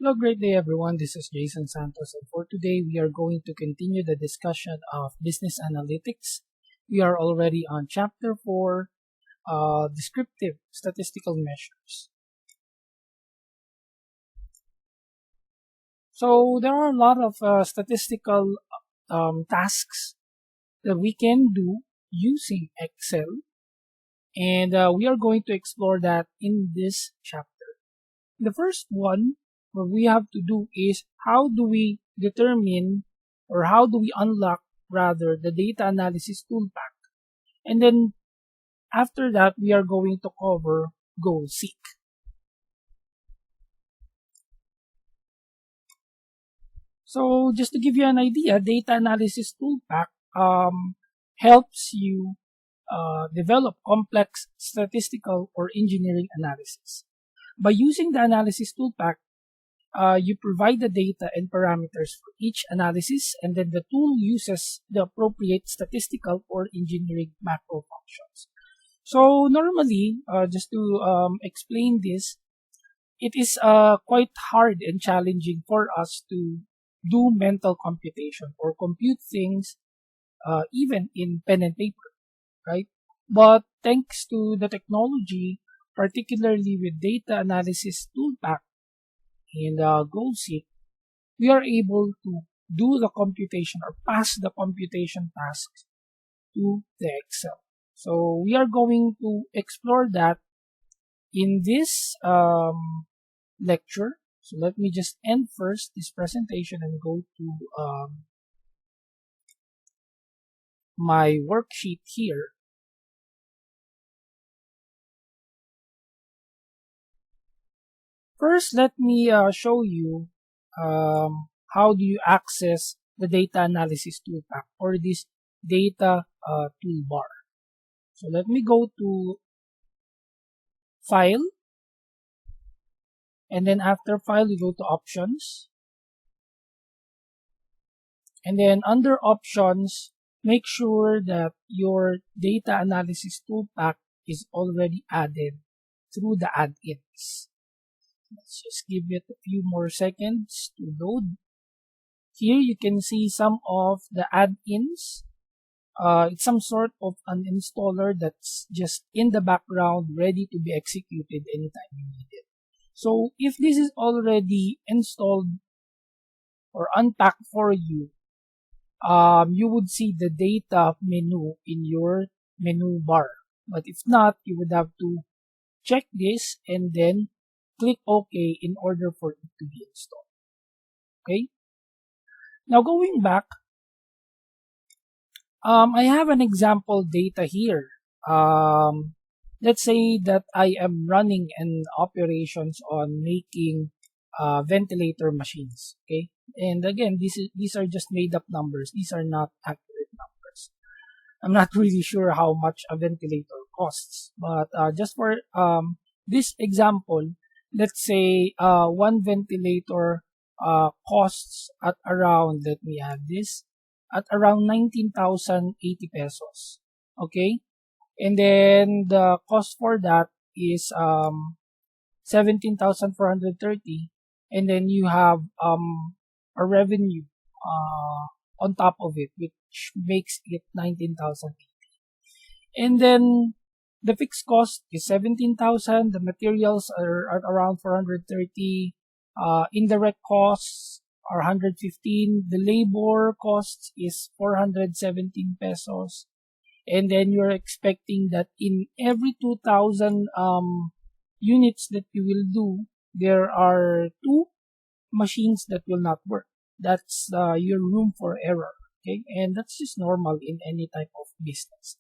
Hello, great day everyone. This is Jason Santos, and for today we are going to continue the discussion of business analytics. We are already on chapter 4, descriptive statistical measures. So there are a lot of statistical tasks that we can do using Excel, and we are going to explore that in this chapter. The first one, what we have to do is how do we determine or how do we unlock rather the data analysis toolpak. And then after that, we are going to cover goal seek. So just to give you an idea, data analysis toolpak helps you develop complex statistical or engineering analysis. By using the analysis toolpak, you provide the data and parameters for each analysis, and then the tool uses the appropriate statistical or engineering macro functions. So normally, just to explain this, it is quite hard and challenging for us to do mental computation or compute things even in pen and paper, right? But thanks to the technology, particularly with data analysis toolpak and goal seek, we are able to do the computation or pass the computation tasks to the Excel. So we are going to explore that in this lecture. So let me just end first this presentation and go to my worksheet here. First, let me show you how do you access the data analysis toolpak or this data toolbar. So let me go to File, and then after File, we go to Options. And then under Options, make sure that your data analysis toolpak is already added through the add-ins. Let's just give it a few more seconds to load. Here you can see some of the add-ins. It's some sort of an installer that's just in the background ready to be executed anytime you need it. So if this is already installed or unpacked for you, you would see the data menu in your menu bar. But if not, you would have to check this and then click OK in order for it to be installed. Okay. Now going back, I have an example data here. Let's say that I am running an operations on making ventilator machines. Okay. And again, these are just made up numbers. These are not accurate numbers. I'm not really sure how much a ventilator costs, but just for this example, let's say one ventilator costs at around, let me add this, at around 19,080 pesos. Okay? And then the cost for that is 17,430, and then you have a revenue on top of it, which makes it 19,080. And then the fixed cost is 17,000. The materials are at around 430. Indirect costs are 115. The labor cost is 417 pesos. And then you're expecting that in every 2,000 units that you will do, there are 2 machines that will not work. That's your room for error. Okay, and that's just normal in any type of business.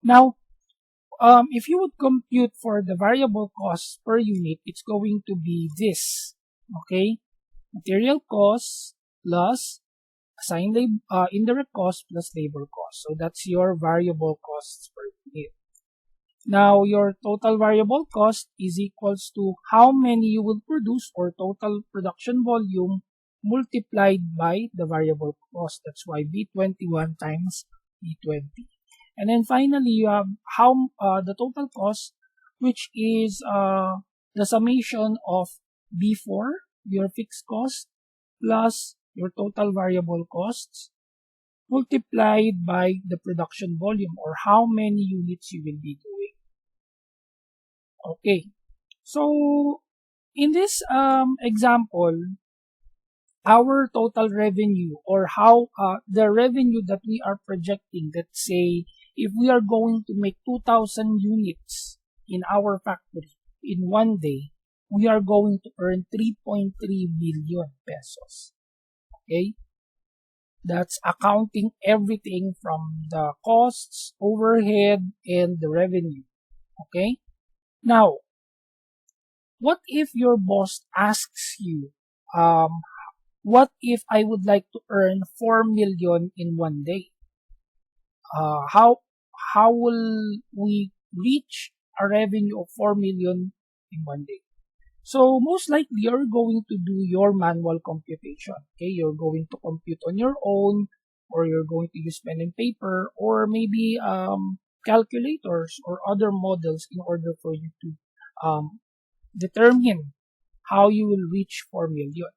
Now, if you would compute for the variable cost per unit, it's going to be this. Okay, material costs plus assigned indirect cost plus labor cost. So that's your variable costs per unit. Now, your total variable cost is equals to how many you will produce, or total production volume multiplied by the variable cost. That's why B21 times B20. And then finally, you have how the total cost, which is the summation of B4 your fixed cost plus your total variable costs multiplied by the production volume or how many units you will be doing. Okay, so in this example, our total revenue or how the revenue that we are projecting, let's say if we are going to make 2,000 units in our factory in one day, we are going to earn 3.3 billion pesos. Okay, that's accounting everything from the costs, overhead, and the revenue. Okay, now what if your boss asks you, what if I would like to earn 4 million in one day? How will we reach a revenue of 4 million in one day? So most likely you're going to do your manual computation. Okay, you're going to compute on your own, or you're going to use pen and paper, or maybe calculators or other models in order for you to determine how you will reach 4 million.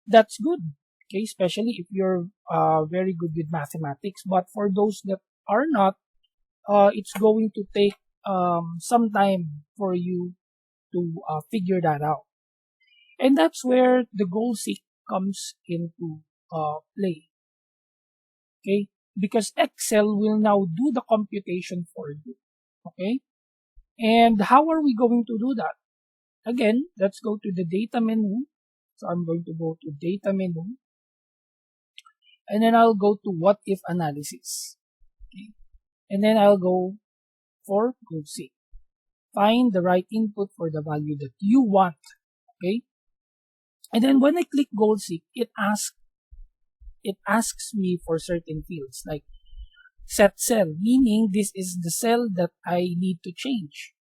That's good, okay, especially if you're very good with mathematics. But for those that are not, it's going to take some time for you to figure that out. And that's where the goal seek comes into play, okay? Because Excel will now do the computation for you, okay? And how are we going to do that? Again, let's go to the data menu. So I'm going to go to data menu. And then I'll go to what if analysis. Okay. And then I'll go for goal seek. Find the right input for the value that you want. Okay. And then when I click goal seek, it asks me for certain fields like set cell, meaning this is the cell that I need to change.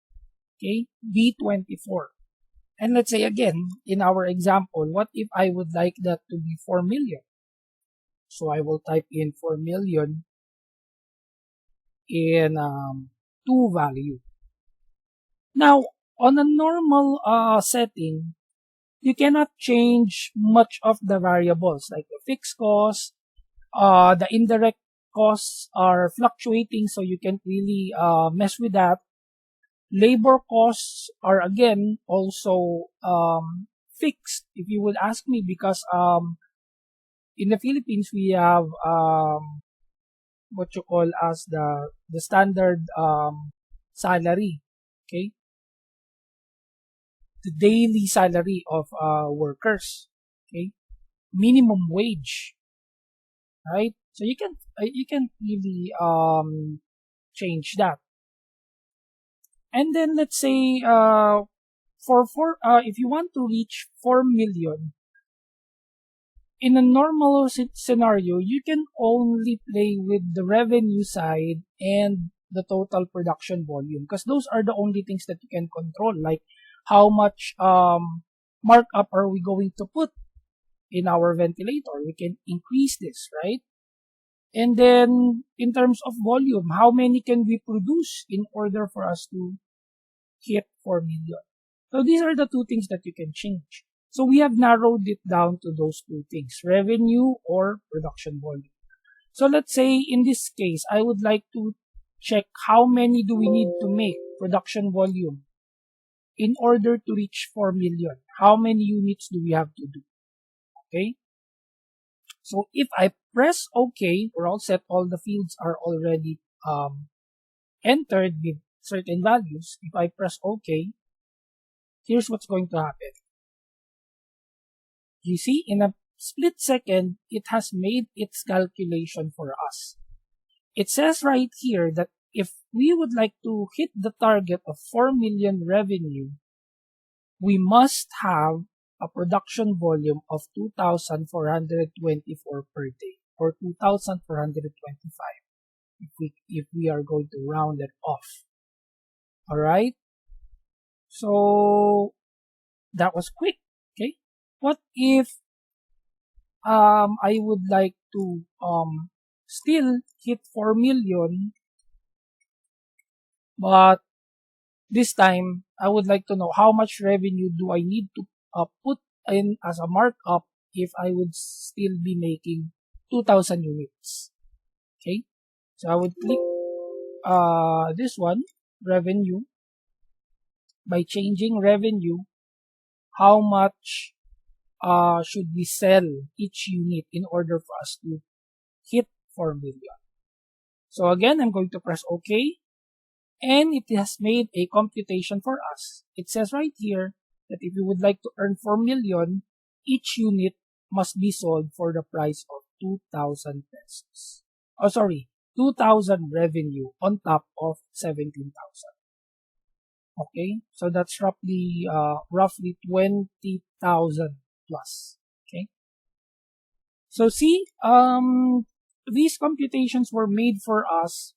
Okay. B24. And let's say again, in our example, what if I would like that to be 4 million? So I will type in 4 million in to value. Now, on a normal setting, you cannot change much of the variables like the fixed cost, the indirect costs are fluctuating, so you can't really mess with that. Labor costs are again also fixed, if you would ask me, because in the Philippines we have what you call as the standard salary, okay, the daily salary of workers, okay, minimum wage, right? So you can really change that. And then let's say if you want to reach 4 million in a normal scenario, you can only play with the revenue side and the total production volume, because those are the only things that you can control, like how much markup are we going to put in our ventilator. We can increase this, right? And then in terms of volume, how many can we produce in order for us to hit 4 million? So these are the two things that you can change. So we have narrowed it down to those two things, revenue or production volume. So let's say in this case, I would like to check how many do we need to make production volume in order to reach 4 million. How many units do we have to do? Okay. So if I press OK, we're all set. All the fields are already entered with certain values. If I press OK, here's what's going to happen. You see, in a split second, it has made its calculation for us. It says right here that if we would like to hit the target of 4 million revenue, we must have a production volume of 2,424 per day, or 2,425 if we are going to round it off. All right. So that was quick. Okay. What if I would like to still hit 4 million, but this time I would like to know how much revenue do I need to put in as a markup if I would still be making 2,000 units. Okay, so I would click this one, revenue. By changing revenue, how much should we sell each unit in order for us to hit 4 million. So again, I'm going to press OK, and it has made a computation for us. It says right here that if you would like to earn 4 million, each unit must be sold for the price of 2,000 pesos. Oh, sorry, 2,000 revenue on top of 17,000. Okay, so that's roughly 20,000 plus. Okay, so see, these computations were made for us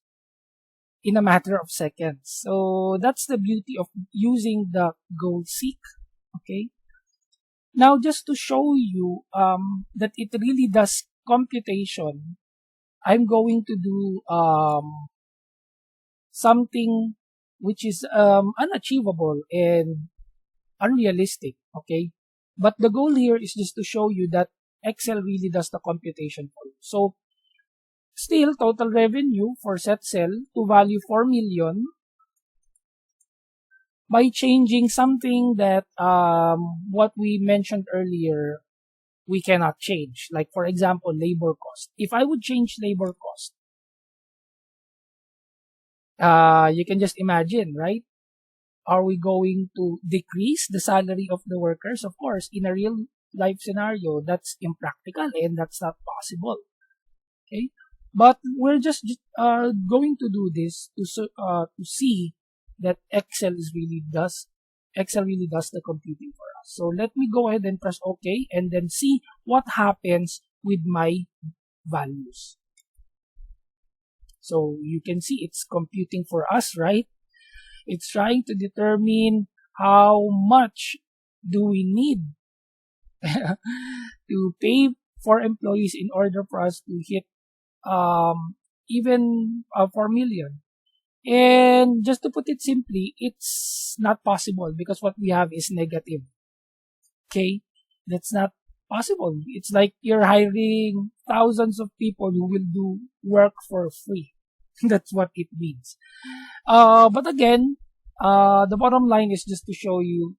in a matter of seconds. So that's the beauty of using the goal seek. Okay, now just to show you that it really does computation, I'm going to do something which is unachievable and unrealistic. Okay, but the goal here is just to show you that Excel really does the computation for you. So still, total revenue for set cell to value 4 million by changing something that what we mentioned earlier we cannot change. Like for example, labor cost. If I would change labor cost, you can just imagine, right? Are we going to decrease the salary of the workers? Of course, in a real life scenario, that's impractical and that's not possible. Okay, but we're just going to do this to see that Excel really does the computing for us. So let me go ahead and press OK and then see what happens with my values. So you can see it's computing for us, right? It's trying to determine how much do we need to pay for employees in order for us to hit even 4 million. And just to put it simply, it's not possible because what we have is negative. Okay, that's not possible. It's like you're hiring thousands of people who will do work for free. That's what it means. But again, the bottom line is just to show you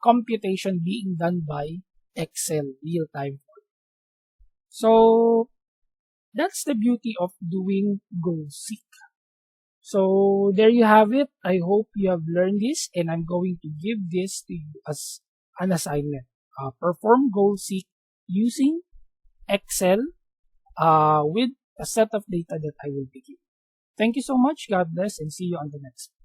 computation being done by Excel real time. So that's the beauty of doing goal seek. So there you have it. I hope you have learned this, and I'm going to give this to you as an assignment. Perform goal seek using Excel with a set of data that I will be giving. Thank you so much. God bless, and see you on the next one.